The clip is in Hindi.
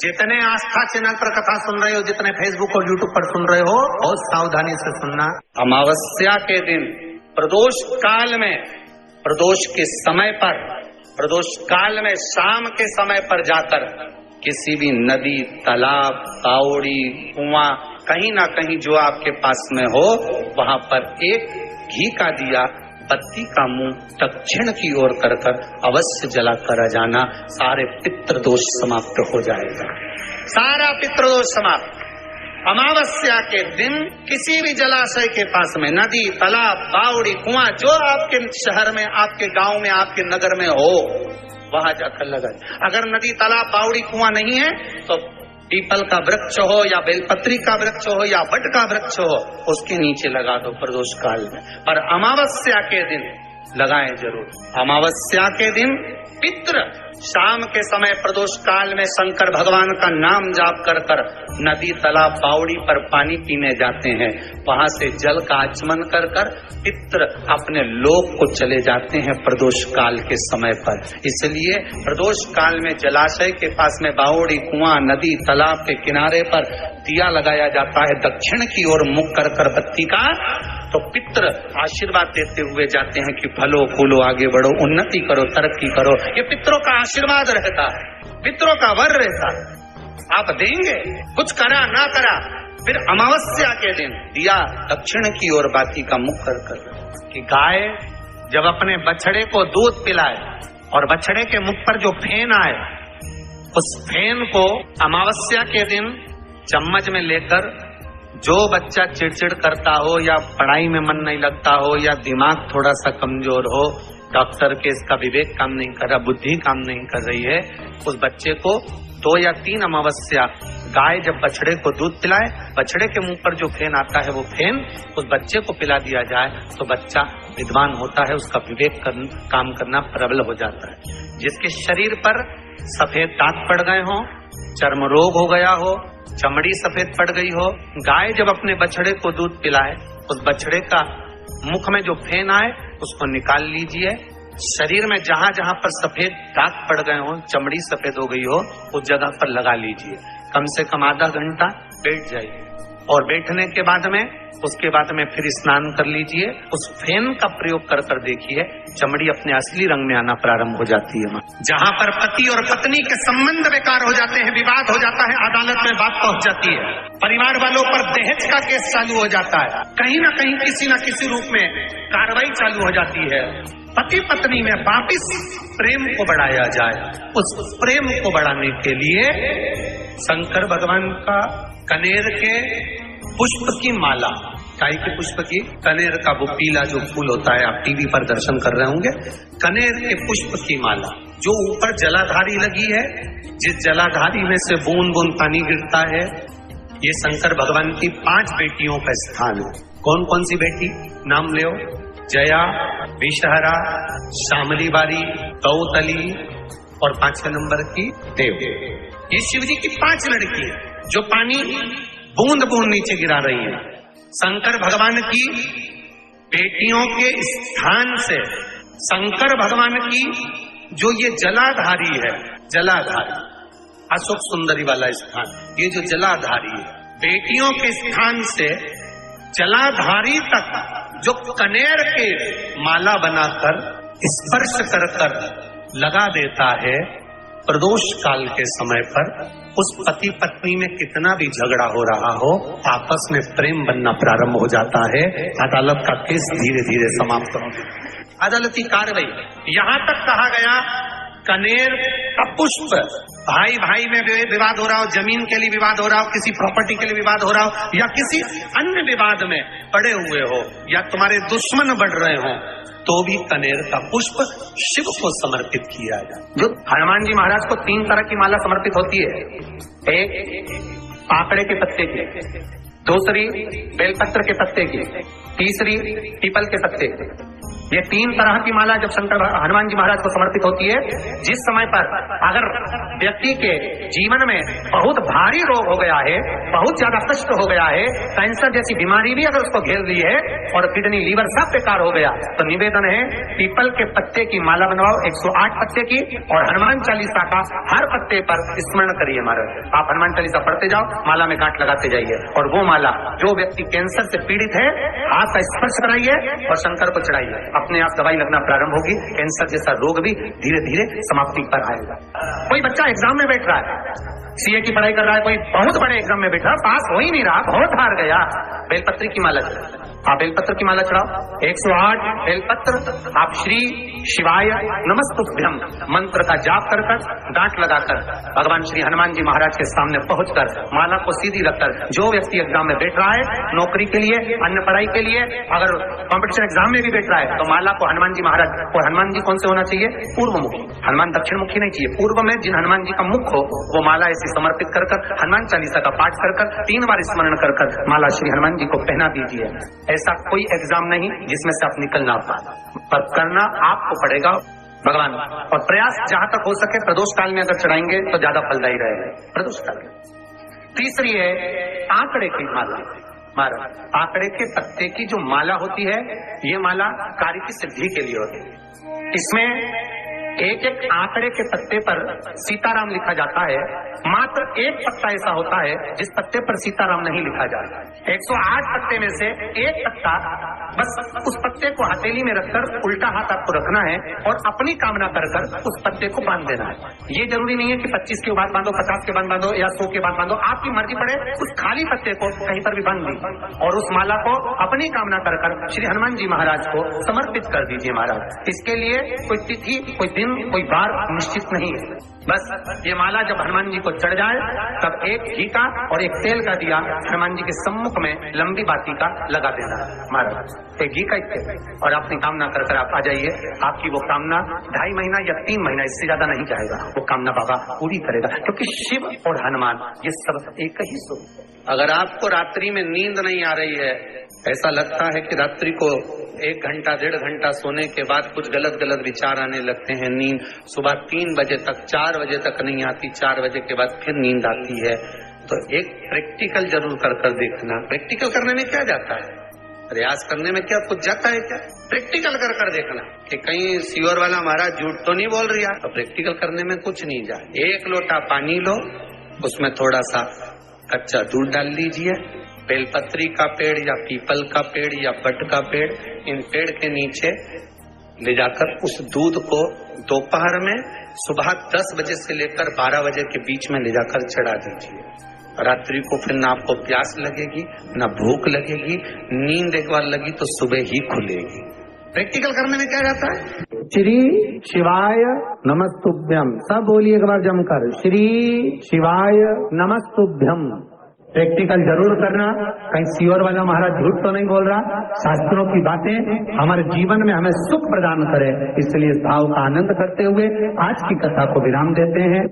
जितने आस्था चैनल पर कथा सुन रहे हो, जितने फेसबुक और यूट्यूब पर सुन रहे हो, बहुत सावधानी से सुनना। अमावस्या के दिन प्रदोष काल में, प्रदोष के समय पर, प्रदोष काल में शाम के समय पर जाकर किसी भी नदी, तालाब, बावड़ी, कुआं, कहीं ना कहीं जो आपके पास में हो, वहां पर एक घी का दिया, बत्ती का मुंह दक्षिण की ओर कर अवश्य जला कर जाना। सारे पितृदोष समाप्त हो जाएगा, सारा पितृदोष समाप्त। अमावस्या के दिन किसी भी जलाशय के पास में, नदी, तालाब, बावड़ी, कुआं, जो आपके शहर में, आपके गांव में, आपके नगर में हो, वहां जाकर लगा। अगर नदी, तालाब, बावड़ी, कुआं नहीं है तो पीपल का वृक्ष हो या बेलपत्री का वृक्ष हो या वट का वृक्ष हो, उसके नीचे लगा दो प्रदोष काल में। पर अमावस्या के दिन लगाएं जरूर। अमावस्या के दिन पितृ शाम के समय प्रदोष काल में शंकर भगवान का नाम जाप कर नदी, तालाब, बावड़ी पर पानी पीने जाते हैं। वहां से जल का आचमन कर पितृ अपने लोक को चले जाते हैं प्रदोष काल के समय पर। इसलिए प्रदोष काल में जलाशय के पास में, बावड़ी, कुआं, नदी, तालाब के किनारे पर दिया लगाया जाता है दक्षिण की ओर मुख कर बत्ती का, तो पितृ आशीर्वाद देते हुए जाते हैं कि फलो फूलो, आगे बढ़ो, उन्नति करो, तरक्की करो। ये पितरों का आशीर्वाद रहता है, पितरों का वर रहता है। आप देंगे, कुछ करा ना करा, फिर अमावस्या के दिन दिया दक्षिण की ओर बाती का मुख कर कि गाय जब अपने बछड़े को दूध पिलाए और बछड़े के मुख पर जो फेन आए, उस फेन को अमावस्या के दिन चम्मच में लेकर, जो बच्चा चिड़चिड़ करता हो या पढ़ाई में मन नहीं लगता हो या दिमाग थोड़ा सा कमजोर हो, डॉक्टर के इसका विवेक काम नहीं कर रहा, बुद्धि काम नहीं कर रही है, उस बच्चे को 2 या 3 अमावस्या गाय जब बछड़े को दूध पिलाए, बछड़े के मुंह पर जो फेन आता है वो फेन उस बच्चे को पिला दिया जाए तो बच्चा विद्वान होता है, उसका विवेक काम करना प्रबल हो जाता है। जिसके शरीर पर सफेद दाग पड़ गए हो, चर्म रोग हो गया हो, चमड़ी सफेद पड़ गई हो, गाय जब अपने बछड़े को दूध पिलाए, उस बछड़े का मुख में जो फेन आए उसको निकाल लीजिए। शरीर में जहां जहां पर सफेद दाग पड़ गए हो, चमड़ी सफेद हो गई हो, उस जगह पर लगा लीजिए। कम से कम आधा घंटा बैठ जाइए और बैठने के बाद में, उसके बाद में फिर स्नान कर लीजिए। उस फेन का प्रयोग कर देखिए, चमड़ी अपने असली रंग में आना प्रारंभ हो जाती है। जहां पर पति और पत्नी के संबंध बेकार हो जाते हैं, विवाद हो जाता है, अदालत में बात पहुंच जाती है, परिवार वालों पर दहेज का केस चालू हो जाता है, कहीं ना कहीं किसी न किसी रूप में कार्रवाई चालू हो जाती है, पति पत्नी में वापिस प्रेम को बढ़ाया जाए। उस प्रेम को बढ़ाने के लिए शंकर भगवान का कनेर के पुष्प की माला, काय के पुष्प की, कनेर का वो पीला जो फूल होता है, आप टीवी पर दर्शन कर रहे होंगे, कनेर के पुष्प की माला जो ऊपर जलाधारी लगी है, जिस जलाधारी में से बूंद बूंद पानी गिरता है, ये शंकर भगवान की 5 बेटियों का स्थान है। कौन कौन सी बेटी नाम ले? जया, विषहरा, श्यामली बारी, गौतली और 5वें नंबर की देव। ये शिव जी की 5 लड़की है जो पानी बूंद बूंद नीचे गिरा रही है। शंकर भगवान की बेटियों के स्थान से शंकर भगवान की जो ये जलाधारी है, जलाधारी अशोक सुंदरी वाला स्थान, ये जो जलाधारी है, बेटियों के स्थान से जलाधारी तक जो कनेर के माला बनाकर स्पर्श कर लगा देता है, प्रदोष काल के समय पर उस पति पत्नी में कितना भी झगड़ा हो रहा हो, आपस में प्रेम बनना प्रारंभ हो जाता है। अदालत का केस धीरे धीरे समाप्त हो गया। अदालती कार्रवाई यहाँ तक कहा गया, कनेर का पुष्प, भाई भाई में विवाद हो रहा हो, जमीन के लिए विवाद हो रहा हो, किसी प्रॉपर्टी के लिए विवाद हो रहा हो, या किसी अन्य विवाद में पड़े हुए हो, या तुम्हारे दुश्मन बढ़ रहे हो, तो भी कनेर का पुष्प शिव को समर्पित किया जाए। जो हनुमान जी महाराज को 3 तरह की माला समर्पित होती है, एक पाकड़े के पत्ते की, दूसरी बेलपत्र के पत्ते की, तीसरी पीपल के पत्ते की। ये 3 तरह की माला जब शंकर हनुमान जी महाराज को समर्पित होती है, जिस समय पर अगर व्यक्ति के जीवन में बहुत भारी रोग हो गया है, बहुत ज्यादा कष्ट हो गया है, कैंसर जैसी बीमारी भी अगर उसको घेर ली है और किडनी लीवर सब बेकार हो गया, तो निवेदन है पीपल के पत्ते की माला बनवाओ 108 पत्ते की, और हनुमान चालीसा का हर पत्ते पर स्मरण करिए महाराज। आप हनुमान चालीसा पढ़ते जाओ, माला में गांठ लगाते जाइए, और वो माला जो व्यक्ति कैंसर से पीड़ित है हाथ का स्पर्श कराइए और शंकर को चढ़ाइए, अपने आप दवाई लगना प्रारंभ होगी, कैंसर जैसा रोग भी धीरे धीरे समाप्ति पर आएगा। कोई बच्चा एग्जाम में बैठ रहा है, सीए की पढ़ाई कर रहा है, कोई बहुत बड़े एग्जाम में बैठा, पास हो ही नहीं रहा, बहुत हार गया, बेलपत्री की माला चढ़ाओ, आप बेलपत्र की माला चढ़ाओ, 108 बेलपत्र, आप श्री शिवाय नमस्तुभ्यम मंत्र का जाप कर गांठ लगाकर भगवान श्री हनुमान जी महाराज के सामने पहुंचकर माला को सीधी रखकर, जो व्यक्ति एग्जाम में बैठ रहा है, नौकरी के लिए, अन्य पढ़ाई के लिए, अगर कॉम्पिटिशन एग्जाम में भी बैठ रहा है, तो माला को हनुमान जी महाराज, और हनुमान जी कौन से होना चाहिए? पूर्वमुखी। हनुमान दक्षिण मुखी नहीं चाहिए, पूर्व में जिन हनुमान जी का मुख हो वो माला ऐसी समर्पित कर हनुमान चालीसा का पाठ कर 3 बार स्मरण कर माला श्री हनुमान जी को पहना दीजिए। ऐसा कोई एग्जाम नहीं जिसमें से आप निकल ना पाए, पर करना आपको पड़ेगा भगवान, और प्रयास जहां तक हो सके प्रदोष काल में अगर चढ़ाएंगे तो ज्यादा फलदायी रहेगा प्रदोष काल में। तीसरी है आंकड़े की माला। महाराज आंकड़े के पत्ते की जो माला होती है, ये माला कार्य की सिद्धि के लिए होती है। इसमें एक एक आंकड़े के पत्ते पर सीताराम लिखा जाता है, मात्र एक पत्ता ऐसा होता है जिस पत्ते पर सीताराम नहीं लिखा जाता। 108 पत्ते में से एक पत्ता, बस उस पत्ते को हथेली में रखकर उल्टा हाथ आपको रखना है और अपनी कामना कर उस पत्ते को बांध देना है। ये जरूरी नहीं है कि 25 के बाद बांधो, 50 के बाद बांधो या 100 के बाद बांधो, आपकी मर्जी पड़े, उस खाली पत्ते को कहीं पर भी बांध दी और उस माला को अपनी कामना कर श्री हनुमान जी महाराज को समर्पित कर दीजिए महाराज। इसके लिए कोई तिथि, कोई दिन, कोई बार निश्चित नहीं है, बस ये माला जब हनुमान जी को चढ़ जाए तब एक घी का और एक तेल का दिया हनुमान जी के सम्मुख में लंबी बाती का लगा देना महाराज, एक घी का एक तेल, और अपनी कामना कर आप आ जाइए। आपकी वो कामना 2.5 महीना या 3 महीना इससे ज्यादा नहीं जाएगा, वो कामना बाबा पूरी करेगा, क्योंकि शिव और हनुमान ये सब एक ही स्वरूप। अगर आपको रात्रि में नींद नहीं आ रही है, ऐसा लगता है कि रात्रि को 1 घंटा 1.5 घंटा सोने के बाद कुछ गलत गलत विचार आने लगते हैं, नींद सुबह 3 बजे तक 4 बजे तक नहीं आती, 4 बजे के बाद फिर नींद आती है, तो एक प्रैक्टिकल जरूर कर देखना। प्रैक्टिकल करने में क्या जाता है, प्रयास करने में क्या कुछ जाता है क्या? प्रैक्टिकल कर देखना कि कहीं सीवर वाला महाराज झूठ तो नहीं बोल रही है, तो प्रैक्टिकल करने में कुछ नहीं जाए। 1 लोटा पानी लो, उसमें थोड़ा सा कच्चा दूध डाल लीजिए, बेलपत्री का पेड़ या पीपल का पेड़ या बट का पेड़, इन पेड़ के नीचे ले जाकर उस दूध को दोपहर में सुबह 10 बजे से लेकर 12 बजे के बीच में ले जाकर चढ़ा दीजिए। रात्रि को फिर ना आपको प्यास लगेगी, ना भूख लगेगी, नींद एक बार लगी तो सुबह ही खुलेगी। प्रैक्टिकल करने में क्या जाता है? श्री शिवाय नमस्तुभ्यम, सब बोलिए एक बार जमकर, श्री शिवाय नमस्तुभ्यम। प्रैक्टिकल जरूर करना, कहीं सीवर वाला महाराज झूठ तो नहीं बोल रहा, शास्त्रों की बातें हमारे जीवन में हमें सुख प्रदान करे, इसलिए इस भाव का आनंद करते हुए आज की कथा को विराम देते हैं।